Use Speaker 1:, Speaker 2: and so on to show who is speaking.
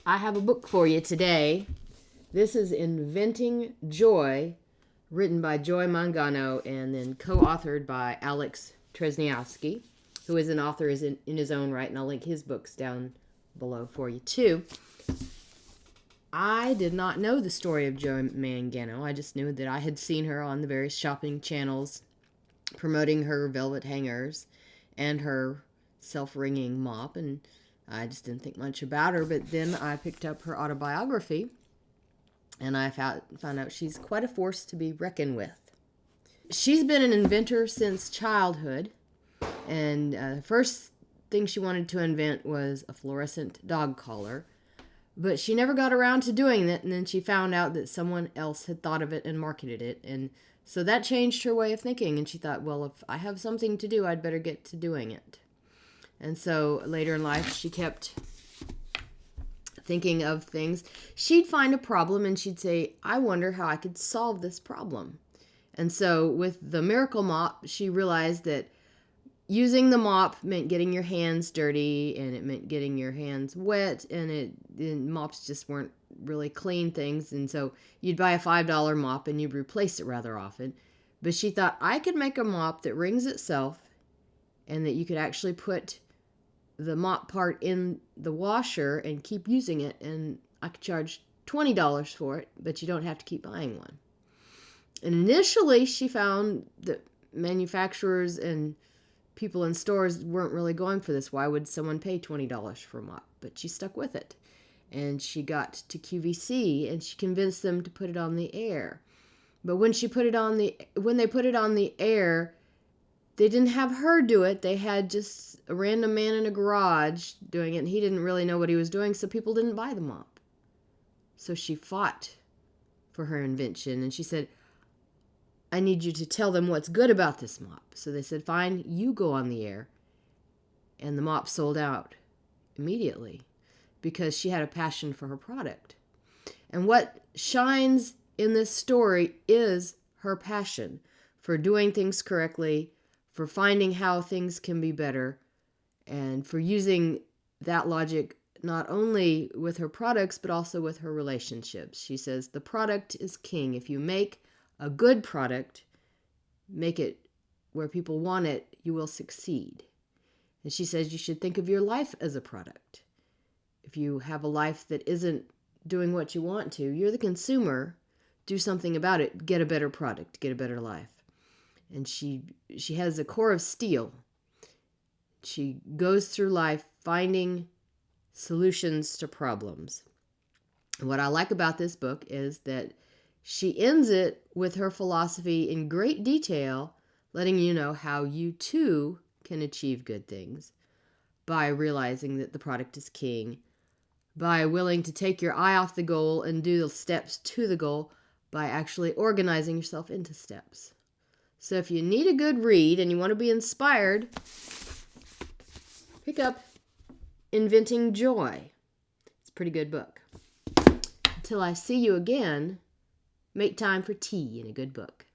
Speaker 1: I have a book for you today. This is Inventing Joy, written by Joy Mangano and then co-authored by Alex Tresniowski, who is an author in his own right, and I'll link his books down below for you too. I did not know the story of Joy Mangano. I just knew that I had seen her on the various shopping channels promoting her velvet hangers and her self-wringing mop, and I just didn't think much about her. But then I picked up her autobiography, and I found out she's quite a force to be reckoned with. She's been an inventor since childhood, and the first thing she wanted to invent was a fluorescent dog collar. But she never got around to doing it, and then she found out that someone else had thought of it and marketed it. And so that changed her way of thinking, and she thought, well, if I have something to do, I'd better get to doing it. And so later in life, she kept thinking of things. She'd find a problem, and she'd say, I wonder how I could solve this problem. And so with the Miracle Mop, she realized that using the mop meant getting your hands dirty, and it meant getting your hands wet, and mops just weren't really clean things. And so you'd buy a $5 mop and you'd replace it rather often. But she thought, I could make a mop that wrings itself, and that you could actually put the mop part in the washer and keep using it, and I could charge $20 for it, but you don't have to keep buying one. And initially she found that manufacturers and people in stores weren't really going for this. Why would someone pay $20 for a mop? But she stuck with it. And she got to QVC, and she convinced them to put it on the air. But when they put it on the air, they didn't have her do it. They had just a random man in a garage doing it, and he didn't really know what he was doing, so people didn't buy the mop. So she fought for her invention, and she said, I need you to tell them what's good about this mop. So they said, fine, you go on the air. And the mop sold out immediately because she had a passion for her product. And what shines in this story is her passion for doing things correctly, for finding how things can be better, and for using that logic not only with her products, but also with her relationships. She says, the product is king. If you make a good product, make it where people want it, you will succeed. And she says you should think of your life as a product. If you have a life that isn't doing what you want to, you're the consumer, do something about it, get a better product, get a better life. And she has a core of steel. She goes through life finding solutions to problems. And what I like about this book is that she ends it with her philosophy in great detail, letting you know how you too can achieve good things by realizing that the product is king, by willing to take your eye off the goal and do the steps to the goal, by actually organizing yourself into steps. So if you need a good read and you want to be inspired, pick up Inventing Joy. It's a pretty good book. Until I see you again, make time for tea and a good book.